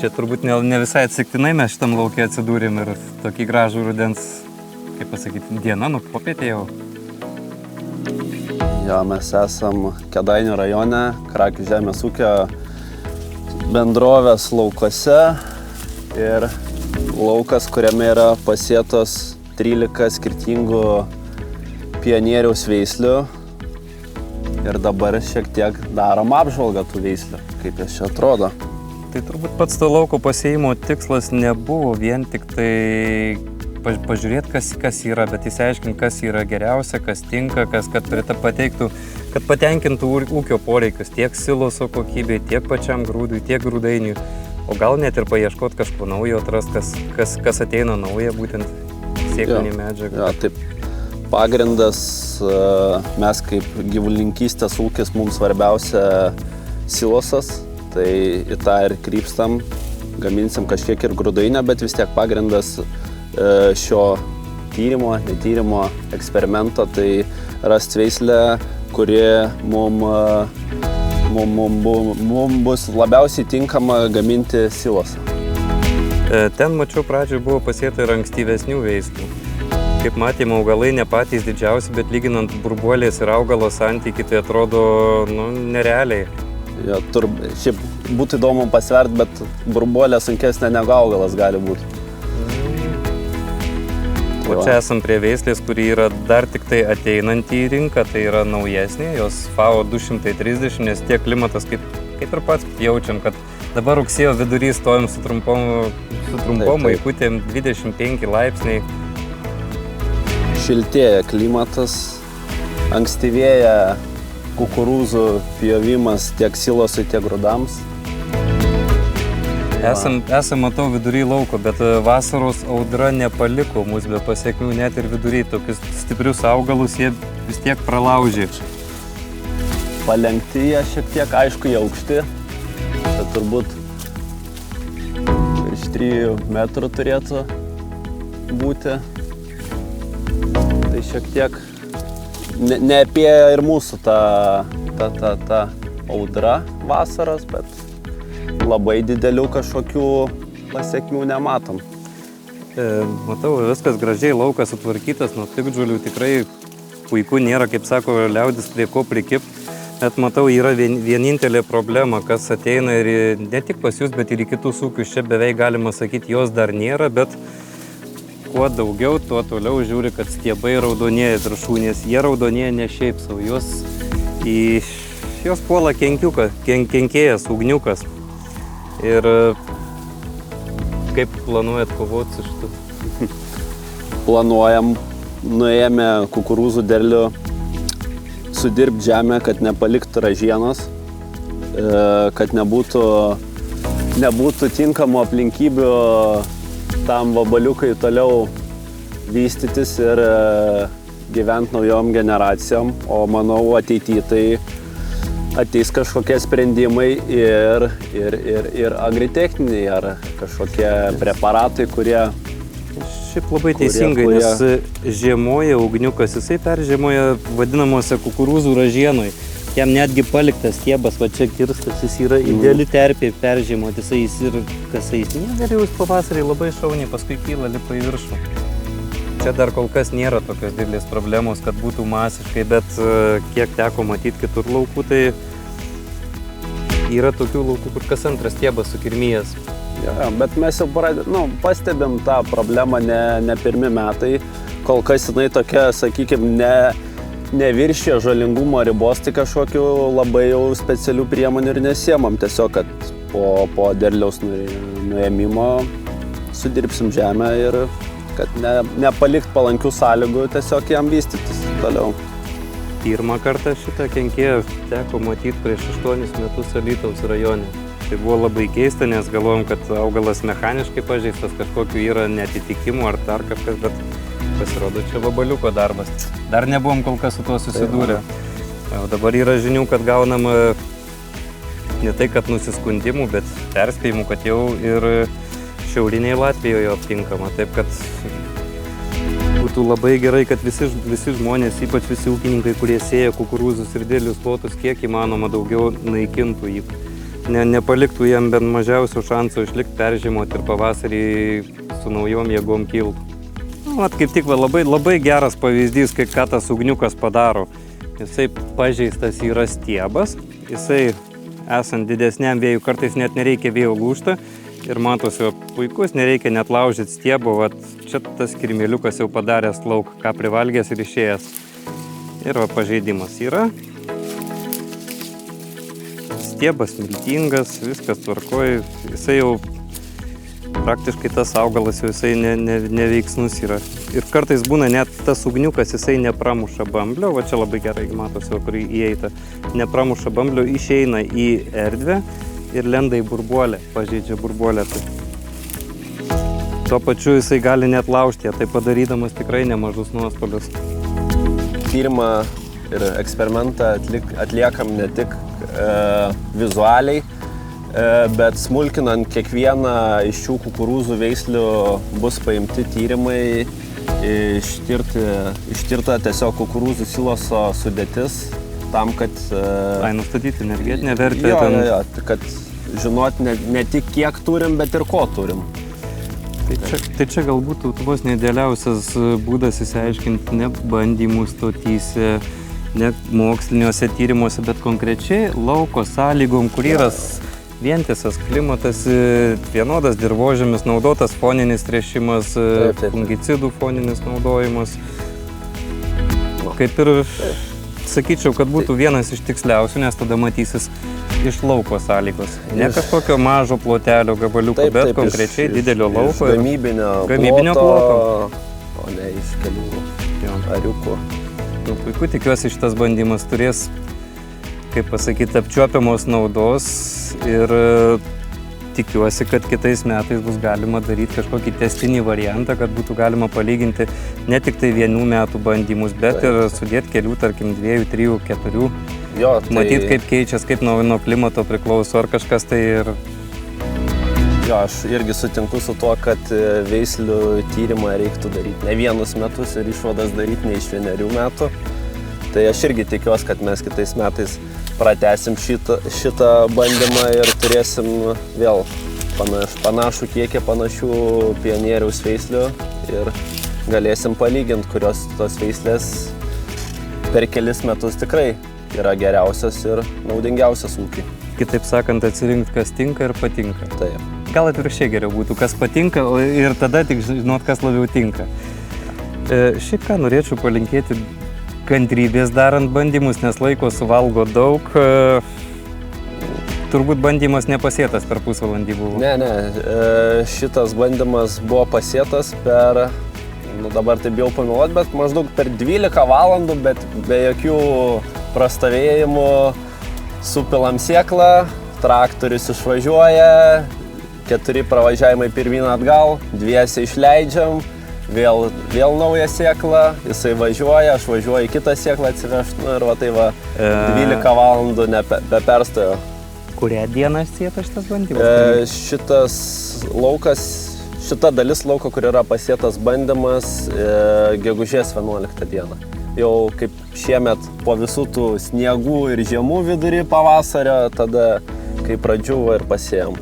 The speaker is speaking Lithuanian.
Čia turbūt ne visai atsitiktinai mes šitam lauke atsidūrėm ir tokį gražų rudens, kaip pasakyti, diena, popietė jau. Jo, mes esam Kėdainių rajone, Krakių žemės ūkio bendrovės laukuose ir laukas, kuriame yra pasėtos 13 skirtingų pionieriaus veislių ir dabar šiek tiek darom apžvalgą tų veislių, kaip jas čia atrodo. Tai turbūt pats to lauko pasėjimo tikslas nebuvo vien tik tai pažiūrėti, kas yra, bet įsiaiškinti, kas yra geriausia, kas tinka, kad pateiktų, kad patenkintų ūkio poreikius tiek siloso kokybei, tiek pačiam grūdui, tiek grūdainiui. O gal net ir paieškoti kažko naujo, atrast, kas ateina nauja, būtent sėklinė medžiaga. Jo, taip. Pagrindas, mes kaip gyvulininkystės ūkis, mums svarbiausia silosas, tai į tą ir krypstam, gaminsim kažkiek ir grūdainę, bet vis tiek pagrindas šio netyrimo eksperimento, tai rast veislę, kuri mum bus labiausiai tinkama gaminti silosą. Ten, mačiau, pradžioje buvo pasėta ir ankstyvesnių veislių. Kaip matėme, augalai ne patys didžiausi, bet lyginant burbuolės ir augalo santykį, tai atrodo nerealiai. Jo, šiaip būtų įdomu pasvert, bet burbuolė sunkesnė negu augalas gali būti. O čia esam prie veislės, kuri yra dar tik tai ateinanti į rinką, tai yra naujesnė, jos FAO 230, nes tiek klimatas, kaip ir pats jaučiam, kad dabar rugsėjo vidury stovim su trumpom maikutėm, 25 laipsniai. Šiltėja klimatas, ankstyvėja kukurūzų pjovimas tiek silosui, tiek grūdams. Esam, matau, vidury lauko, bet vasaros audra nepaliko mus be pasiekmių, net ir vidury tokius stiprius augalus jie vis tiek pralaužė. Palenkti jie šiek tiek, aišku, jie aukšti, tai turbūt virš 3 metrų turėtų būti. Tai šiek tiek neapėjo ir mūsų ta audra vasaros, bet labai didelių kažkokių pasiekmių nematom. Matau, viskas gražiai, laukas sutvarkytas, nuo piktžolių tikrai puiku, nėra, kaip sako liaudis, prie ko prikip. Bet matau, yra vienintelė problema, kas ateina ir ne tik pas jūs, bet ir į kitus ūkius. Čia beveik galima sakyti, jos dar nėra, bet kuo daugiau, tuo toliau žiūri, kad stiebai raudonėja viršūnės. Jie raudonėja ne šiaip savo, jos puola kenkėjas, ugniukas. Ir kaip planuojat kovoti su šitu? Planuojam, nuėjome kukurūzų derlių, sudirbti žemę, kad nepaliktų ražienos, kad nebūtų tinkamų aplinkybių tam vabaliukai toliau vystytis ir gyventi naujom generacijom, o manau ateityje tai ateis kažkokie sprendimai ir agritechniniai ar kažkokie preparatai, kurie... Šiaip labai teisingai, nes žiemoja ugniukas, jisai peržiemoja vadinamuose kukurūzų ražienoj. Jam netgi paliktas stiebas, va čia kirstas, jis yra ideali terpė peržiemoti, jis ir kasais nevėliaus pavasarį labai šauniai, paskui kyla, lipa į viršų. Čia dar kol kas nėra tokios didelės problemos, kad būtų masiškai, bet kiek teko matyti kitur laukų, tai yra tokių laukų, kur kas antras stiebas sukirmijęs. Ja, bet mes jau pastebim tą problemą ne pirmi metai, kol kas jinai tokia, sakykime, neviršė žalingumo ribos, tai kažkokių labai jau specialių priemonių ir nesiemam. Tiesiog, kad po derliaus nuėmimo sudirbsim žemę ir kad nepalikt palankių sąlygų, tiesiog jam vystytis toliau. Pirmą kartą šitą kenkėją teko matyti prieš 8 metus Alytaus rajone. Tai buvo labai keista, nes galvojom, kad augalas mechaniškai pažeistas, kažkokiu yra neatitikimų ar dar kažkas, bet pasirodo čia vabaliuko darbas. Dar nebuvom kol kas su tuo susidūrę. O dabar yra žinių, kad gaunam ne tai, kad nusiskundimų, bet perspėjimų, kad jau ir šiaurinėje Latvijoje aptinkama. Taip, kad būtų labai gerai, kad visi žmonės, ypač visi ūkininkai, kurie sėja kukurūzus ir didelius plotus, kiek įmanoma daugiau naikintų jį. nepaliktų jam bent mažiausių šansų išlikti, peržiemoti ir pavasarį su naujom jėgom kiltų. Vat kaip tik labai geras pavyzdys, ką tas ugniukas padaro. Jisai pažeistas yra stiebas, jisai esant didesniam vėjui kartais net nereikia vėjo lūžti ir matosi puikus, nereikia net laužyti stiebo, vat čia tas kirmėliukas jau padaręs lauk, ką privalgęs ir išėjęs. Ir va pažeidimas yra. Stiebas miltingas, viskas tvarkoj, jisai jau praktiškai tas augalas jau jisai neveiksnus yra. Ir kartais būna net tas ugniukas, jisai nepramuša bamblio, va čia labai gerai matosi, kur įeita, nepramuša bamblio, išeina į erdvę ir lenda į burbuolę, pažeidžia burbuolę. Tuo pačiu jisai gali net laužti, tai padarydamas tikrai nemažus nuostolius. Tyrimą ir eksperimentą atliekam ne tik vizualiai, bet smulkinant kiekvieną iš šių kukurūzų veislių bus paimti tyrimai, ištirta tiesiog kukurūzų siloso sudėtis tam, kad... nustatyti energetinę vertę. Jo, kad žinot ne tik kiek turim, bet ir ko turim. Tai čia galbūt vos neidealiausias būdas įsiaiškinti ne bandymų stotyse, ne moksliniuose tyrimuose, bet konkrečiai lauko sąlygom, kur yra vientisas klimatas, vienodas dirvožemis, naudotas foninis tręšimas, fungicidų foninis naudojimas. Kaip ir sakyčiau, kad būtų vienas iš tiksliausių, nes tada matysis iš lauko sąlygos. Ne kažkokio mažo plotelio gabaliuko, bet konkrečiai didelio lauko. Gamybinio ploto, o ne iš kelių ariukų. Puiku, tikiuosi šitas bandymas turės, kaip pasakyti, apčiuopiamos naudos ir tikiuosi, kad kitais metais bus galima daryti kažkokį testinį variantą, kad būtų galima palyginti ne tik tai 1 metų bandymus, bet ir sudėti kelių, tarkim, 2, 3, 4. Matyti, kaip keičiasi, kaip nuo klimato priklauso ar kažkas tai ir... Jo, aš irgi sutinku su tuo, kad veislių tyrimą reiktų daryti ne 1 metus ir išvadas daryti ne iš 1 metų. Tai aš irgi tikiuosi, kad mes kitais metais pratęsim šitą bandymą ir turėsim vėl panašų kiekį panašių pionieriaus veislių ir galėsim palyginti, kurios tos veislės per kelis metus tikrai yra geriausias ir naudingiausias ūkiai. Kitaip sakant, atsirinkti, kas tinka ir patinka. Taip. Gal atvirkščiai geriau būtų, kas patinka ir tada tik žinot, kas labiau tinka. Šiaip ką norėčiau palinkėti kantrybės darant bandymus, nes laiko suvalgo daug. Turbūt bandymas nepasėtas per pusvalandį buvo. Ne, šitas bandymas buvo pasėtas per, dabar taip jau pameluot, bet maždaug per 12 valandų, bet be jokių prastavėjimų, supilam sėklą, traktorius išvažiuoja, 4 pravažiavimai pirmyn atgal, 2 išleidžiam, vėl naują sėklą, jisai važiuoja, aš važiuoju kitą sėklą atsivežti, ir va tai va 12 valandų be perstojo. Kurią dieną sėtas šitas bandymas? Šitas laukas, šita dalis lauko, kur yra pasėtas bandymas, gegužės 11 dieną. Jau kaip šiemet po visų tų sniegų ir žiemų vidury pavasario, tada kai pradžiuvo ir pasėjom.